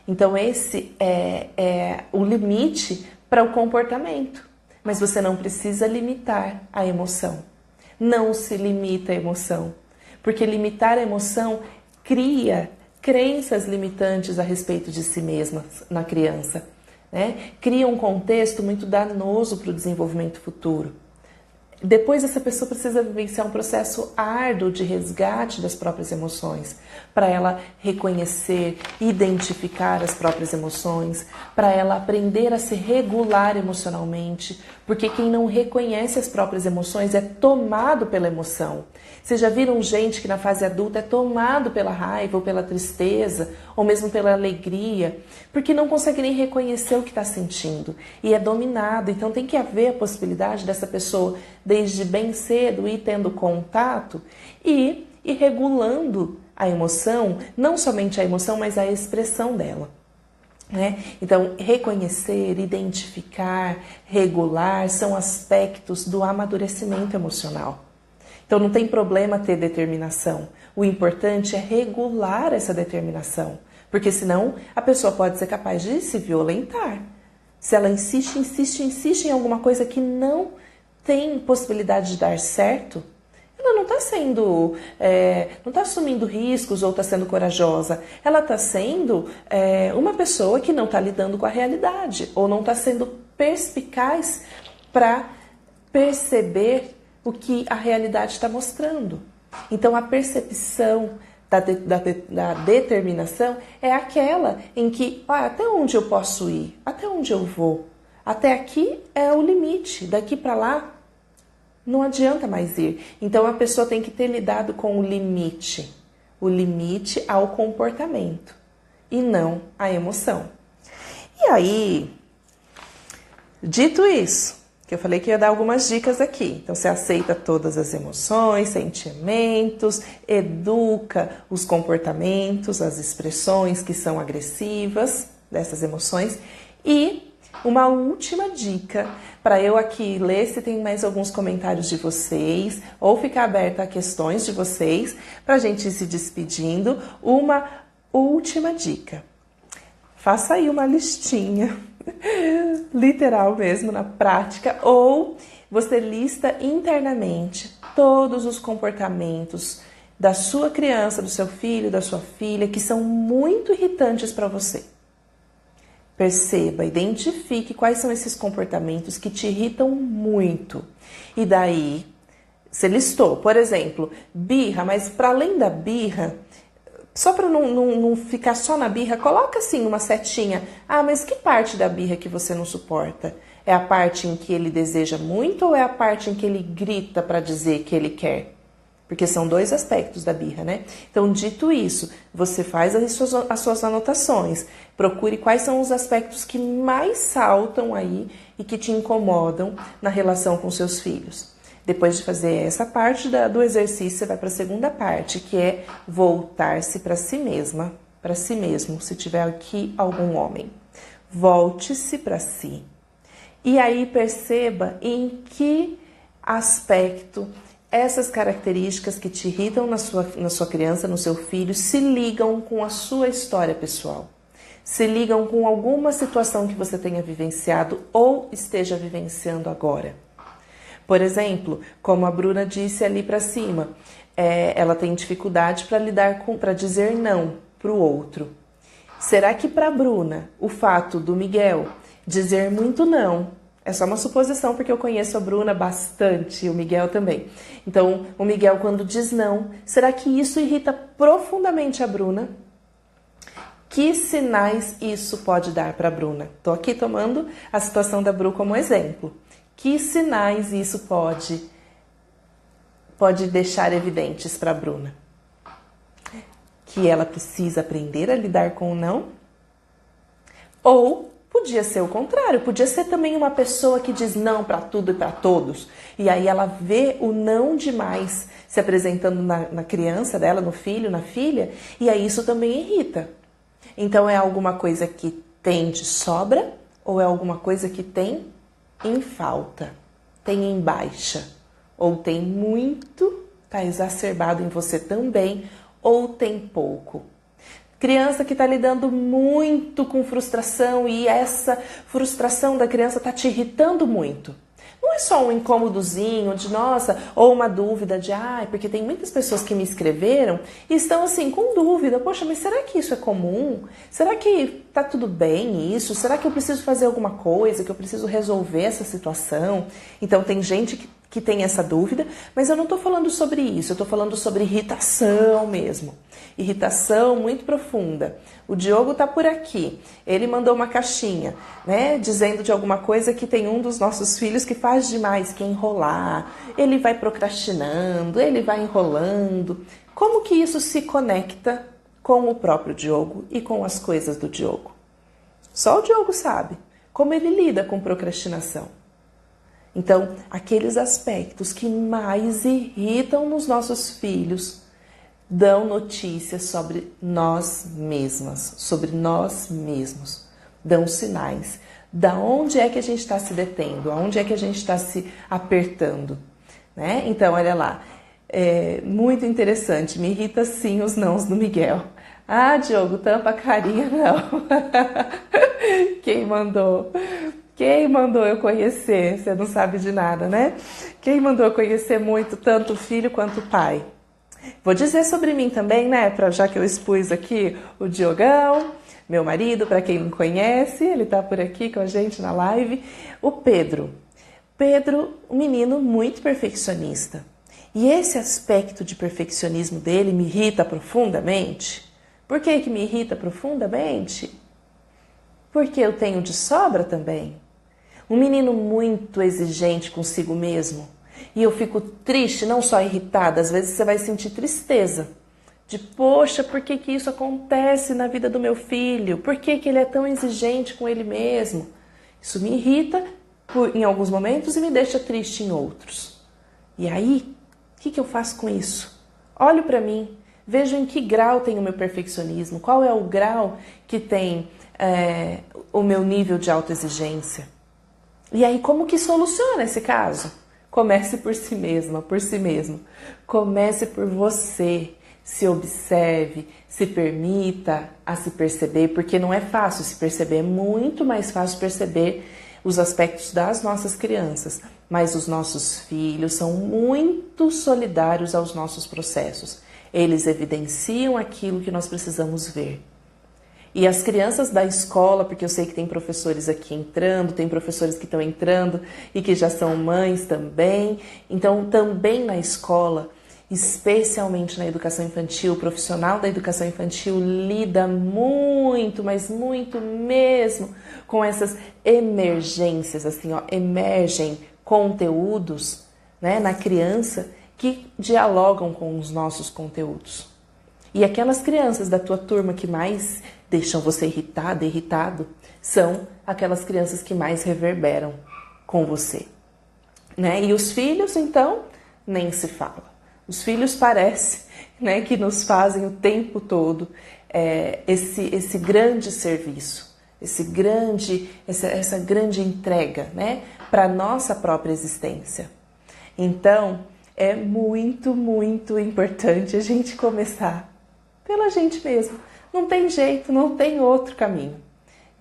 Então esse é o limite para o comportamento. Mas você não precisa limitar a emoção. Não se limita a emoção. Porque limitar a emoção cria crenças limitantes a respeito de si mesma na criança. Né? Cria um contexto muito danoso para o desenvolvimento futuro. Depois essa pessoa precisa vivenciar um processo árduo de resgate das próprias emoções, para ela reconhecer, identificar as próprias emoções, para ela aprender a se regular emocionalmente, porque quem não reconhece as próprias emoções é tomado pela emoção. Vocês já viram gente que na fase adulta é tomado pela raiva ou pela tristeza, ou mesmo pela alegria, porque não consegue nem reconhecer o que está sentindo e é dominado. Então tem que haver a possibilidade dessa pessoa, desde bem cedo, ir tendo contato e ir regulando a emoção, não somente a emoção, mas a expressão dela. Né? Então, reconhecer, identificar, regular são aspectos do amadurecimento emocional. Então, não tem problema ter determinação. O importante é regular essa determinação, porque senão a pessoa pode ser capaz de se violentar. Se ela insiste em alguma coisa que não tem possibilidade de dar certo, ela não está sendo, não está assumindo riscos ou está sendo corajosa. Ela está sendo uma pessoa que não está lidando com a realidade ou não está sendo perspicaz para perceber o que a realidade está mostrando. Então, a percepção da determinação é aquela em que, até onde eu posso ir? Até onde eu vou? Até aqui é o limite, daqui para lá não adianta mais ir. Então, a pessoa tem que ter lidado com o limite. o limite ao comportamento e não à emoção. E aí, dito isso, que eu falei que ia dar algumas dicas aqui. Então, você aceita todas as emoções, sentimentos, educa os comportamentos, as expressões que são agressivas dessas emoções. E uma última dica, para eu aqui ler se tem mais alguns comentários de vocês, ou ficar aberta a questões de vocês, para a gente ir se despedindo. Uma última dica. Faça aí uma listinha, literal mesmo, na prática, ou você lista internamente todos os comportamentos da sua criança, do seu filho, da sua filha, que são muito irritantes para você. Perceba, identifique quais são esses comportamentos que te irritam muito. E daí, você listou, por exemplo, birra, mas para além da birra, só para não ficar só na birra, coloca assim uma setinha. Ah, mas que parte da birra que você não suporta? É a parte em que ele deseja muito ou é a parte em que ele grita para dizer que ele quer? Porque são dois aspectos da birra, né? Então, dito isso, você faz as suas anotações. Procure quais são os aspectos que mais saltam aí e que te incomodam na relação com seus filhos. Depois de fazer essa parte do exercício, você vai para a segunda parte, que é voltar-se para si mesma, para si mesmo, se tiver aqui algum homem. Volte-se para si. E aí perceba em que aspecto essas características que te irritam na sua criança, no seu filho, se ligam com a sua história pessoal. Se ligam com alguma situação que você tenha vivenciado ou esteja vivenciando agora. Por exemplo, como a Bruna disse ali para cima, ela tem dificuldade para dizer não para o outro. Será que para a Bruna, o fato do Miguel dizer muito não, é só uma suposição porque eu conheço a Bruna bastante e o Miguel também. Então, o Miguel quando diz não, será que isso irrita profundamente a Bruna? Que sinais isso pode dar para a Bruna? Estou aqui tomando a situação da Bru como exemplo. Que sinais isso pode deixar evidentes para a Bruna? Que ela precisa aprender a lidar com o não? Ou podia ser o contrário, podia ser também uma pessoa que diz não para tudo e para todos. E aí ela vê o não demais se apresentando na criança dela, no filho, na filha, e aí isso também irrita. Então é alguma coisa que tem de sobra ou é alguma coisa que tem em falta, tem em baixa, ou tem muito, está exacerbado em você também, ou tem pouco. Criança que está lidando muito com frustração e essa frustração da criança está te irritando muito. Não é só um incômodozinho de nossa, ou uma dúvida de porque tem muitas pessoas que me escreveram e estão assim com dúvida, poxa, mas será que isso é comum? Será que tá tudo bem isso? Será que eu preciso fazer alguma coisa, que eu preciso resolver essa situação? Então tem gente que tem essa dúvida, mas eu não estou falando sobre isso, eu estou falando sobre irritação mesmo. Irritação muito profunda. O Diogo está por aqui, ele mandou uma caixinha, né, dizendo de alguma coisa que tem um dos nossos filhos que faz demais, que é enrolar, ele vai procrastinando, ele vai enrolando. Como que isso se conecta com o próprio Diogo e com as coisas do Diogo? Só o Diogo sabe como ele lida com procrastinação. Então, aqueles aspectos que mais irritam nos nossos filhos dão notícias sobre nós mesmas, sobre nós mesmos, dão sinais. Da onde é que a gente está se detendo? Aonde é que a gente está se apertando? Né? Então, olha lá, é muito interessante, me irrita sim os nãos do Miguel. Ah, Diogo, tampa a carinha, não. Quem mandou eu conhecer? Você não sabe de nada, né? Quem mandou eu conhecer muito, tanto o filho quanto o pai? Vou dizer sobre mim também, né? Já que eu expus aqui o Diogão, meu marido, para quem não conhece, ele tá por aqui com a gente na live. O Pedro. Pedro, um menino muito perfeccionista. E esse aspecto de perfeccionismo dele me irrita profundamente. Por que que me irrita profundamente? Porque eu tenho de sobra também. Um menino muito exigente consigo mesmo. E eu fico triste, não só irritada, às vezes você vai sentir tristeza De, poxa, por que isso acontece na vida do meu filho? Por que ele é tão exigente com ele mesmo? Isso me irrita em alguns momentos e me deixa triste em outros. E aí, o que eu faço com isso? Olho para mim, vejo em que grau tem o meu perfeccionismo, qual é o grau que tem o meu nível de autoexigência. E aí, como que soluciona esse caso? Comece por si mesma, por si mesmo. Comece por você. Se observe, se permita a se perceber, porque não é fácil se perceber, é muito mais fácil perceber os aspectos das nossas crianças, mas os nossos filhos são muito solidários aos nossos processos. Eles evidenciam aquilo que nós precisamos ver. E as crianças da escola, porque eu sei que tem professores aqui entrando, tem professores que estão entrando e que já são mães também, então também na escola, especialmente na educação infantil, o profissional da educação infantil lida muito, mas muito mesmo, com essas emergências, assim, ó, emergem conteúdos, né, na criança que dialogam com os nossos conteúdos. E aquelas crianças da tua turma que mais deixam você irritada, irritado, são aquelas crianças que mais reverberam com você, né? E os filhos, então, nem se fala. Os filhos parece, né, que nos fazem o tempo todo esse grande serviço, essa grande entrega, né, para a nossa própria existência. Então, é muito, muito importante a gente começar pela gente mesmo. Não tem jeito, não tem outro caminho.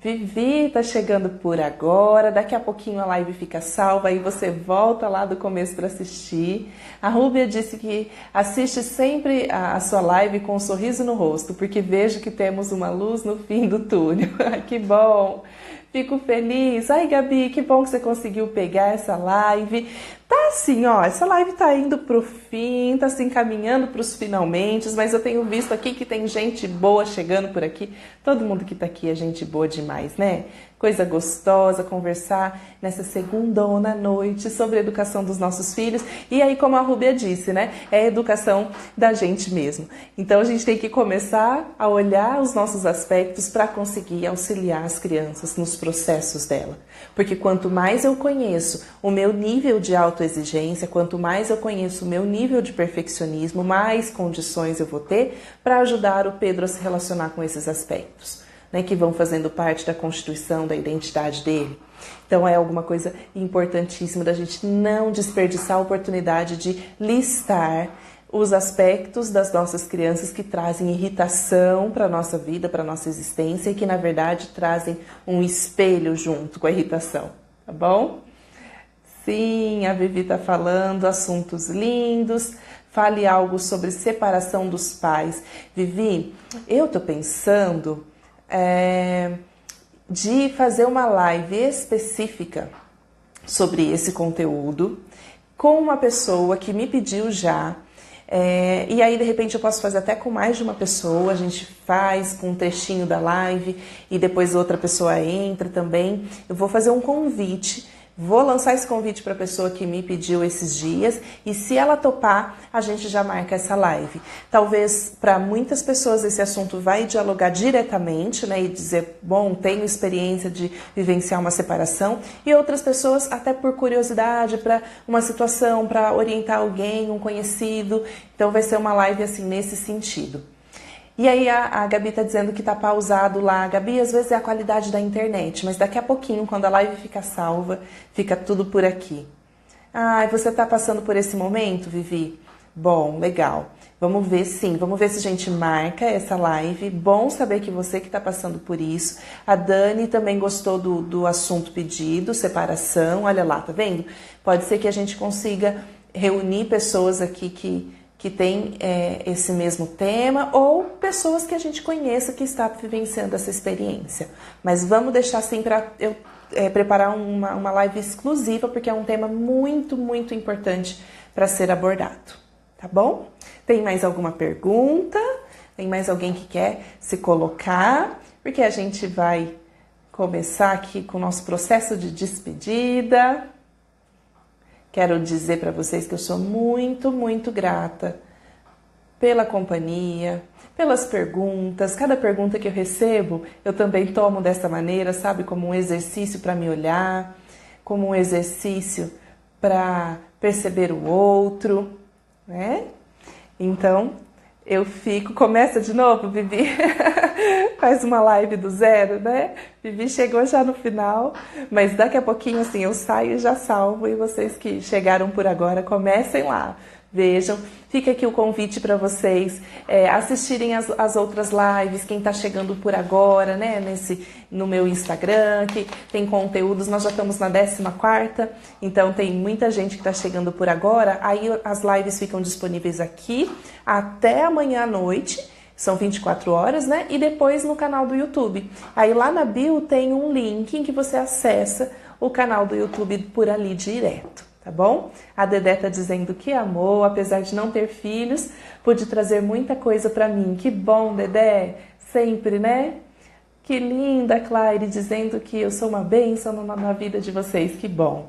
Vivi tá chegando por agora, daqui a pouquinho a live fica salva, aí você volta lá do começo para assistir. A Rúbia disse que assiste sempre a sua live com um sorriso no rosto, porque vejo que temos uma luz no fim do túnel. Que bom! Fico feliz. Ai, Gabi, que bom que você conseguiu pegar essa live. Tá assim, ó, essa live tá indo pro fim, tá se encaminhando pros finalmente, mas eu tenho visto aqui que tem gente boa chegando por aqui. Todo mundo que tá aqui é gente boa demais, né? Coisa gostosa, conversar nessa segundona noite sobre a educação dos nossos filhos. E aí, como a Rúbia disse, né? É a educação da gente mesmo. Então, a gente tem que começar a olhar os nossos aspectos para conseguir auxiliar as crianças nos processos dela. Porque quanto mais eu conheço o meu nível de autoexigência, quanto mais eu conheço o meu nível de perfeccionismo, mais condições eu vou ter para ajudar o Pedro a se relacionar com esses aspectos, né, que vão fazendo parte da constituição, da identidade dele. Então é alguma coisa importantíssima da gente não desperdiçar a oportunidade de listar os aspectos das nossas crianças que trazem irritação para a nossa vida, para a nossa existência e que na verdade trazem um espelho junto com a irritação, tá bom? Sim, a Vivi tá falando, assuntos lindos. Fale algo sobre separação dos pais. Vivi, eu tô pensando de fazer uma live específica sobre esse conteúdo com uma pessoa que me pediu já. E aí, de repente, eu posso fazer até com mais de uma pessoa. A gente faz com um trechinho da live e depois outra pessoa entra também. Eu vou fazer um convite. Vou lançar esse convite para a pessoa que me pediu esses dias e se ela topar, a gente já marca essa live. Talvez para muitas pessoas esse assunto vai dialogar diretamente, né, e dizer, bom, tenho experiência de vivenciar uma separação, e outras pessoas até por curiosidade para uma situação, para orientar alguém, um conhecido. Então vai ser uma live assim nesse sentido. E aí a Gabi tá dizendo que tá pausado lá. Gabi, às vezes é a qualidade da internet, mas daqui a pouquinho, quando a live fica salva, fica tudo por aqui. Ah, você tá passando por esse momento, Vivi? Bom, legal. Vamos ver, sim. Vamos ver se a gente marca essa live. Bom saber que você que tá passando por isso. A Dani também gostou do assunto pedido, separação. Olha lá, tá vendo? Pode ser que a gente consiga reunir pessoas aqui que tem esse mesmo tema, ou pessoas que a gente conheça que está vivenciando essa experiência. Mas vamos deixar assim para eu preparar uma live exclusiva, porque é um tema muito, muito importante para ser abordado. Tá bom? Tem mais alguma pergunta? Tem mais alguém que quer se colocar? Porque a gente vai começar aqui com o nosso processo de despedida. Quero dizer para vocês que eu sou muito, muito grata pela companhia, pelas perguntas. Cada pergunta que eu recebo, eu também tomo dessa maneira, sabe? Como um exercício para me olhar, como um exercício para perceber o outro, né? Então, eu fico... Começa de novo, Bibi? Faz uma live do zero, né? Bibi chegou já no final, mas daqui a pouquinho, assim, eu saio e já salvo. E vocês que chegaram por agora, comecem lá. Vejam, fica aqui o convite para vocês assistirem as outras lives, quem está chegando por agora, né, no meu Instagram, que tem conteúdos, nós já estamos na 14ª, então tem muita gente que está chegando por agora, aí as lives ficam disponíveis aqui até amanhã à noite, são 24 horas, né, e depois no canal do YouTube. Aí lá na bio tem um link em que você acessa o canal do YouTube por ali direto. Tá bom? A Dedé tá dizendo que amou, apesar de não ter filhos, pude trazer muita coisa pra mim. Que bom, Dedé! Sempre, né? Que linda, Claire, dizendo que eu sou uma bênção na vida de vocês. Que bom,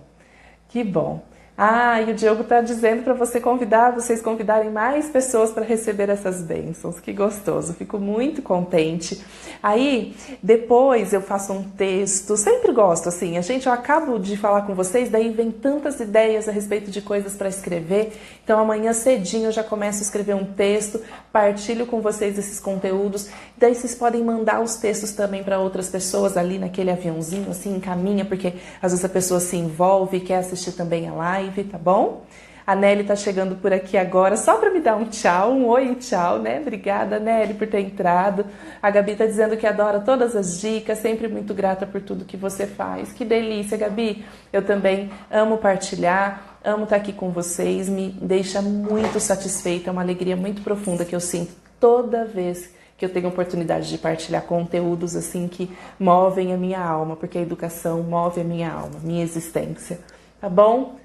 que bom. Ah, e o Diogo tá dizendo para vocês convidarem mais pessoas para receber essas bênçãos. Que gostoso, fico muito contente. Aí, depois eu faço um texto, sempre gosto, assim, eu acabo de falar com vocês, daí vem tantas ideias a respeito de coisas para escrever, então amanhã cedinho eu já começo a escrever um texto, partilho com vocês esses conteúdos, daí vocês podem mandar os textos também para outras pessoas ali naquele aviãozinho, assim, encaminha, porque às vezes a pessoa se envolve e quer assistir também a live, tá bom? A Nelly tá chegando por aqui agora, só para me dar um tchau, um oi e tchau, né? Obrigada, Nelly, por ter entrado. A Gabi tá dizendo que adora todas as dicas, sempre muito grata por tudo que você faz. Que delícia, Gabi! Eu também amo partilhar, amo estar aqui com vocês, me deixa muito satisfeita, é uma alegria muito profunda que eu sinto toda vez que eu tenho oportunidade de partilhar conteúdos assim que movem a minha alma, porque a educação move a minha alma, minha existência, tá bom?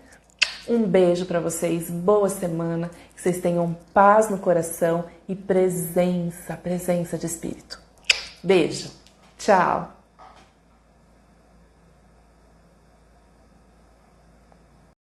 Um beijo para vocês, boa semana, que vocês tenham paz no coração e presença de espírito. Beijo, tchau!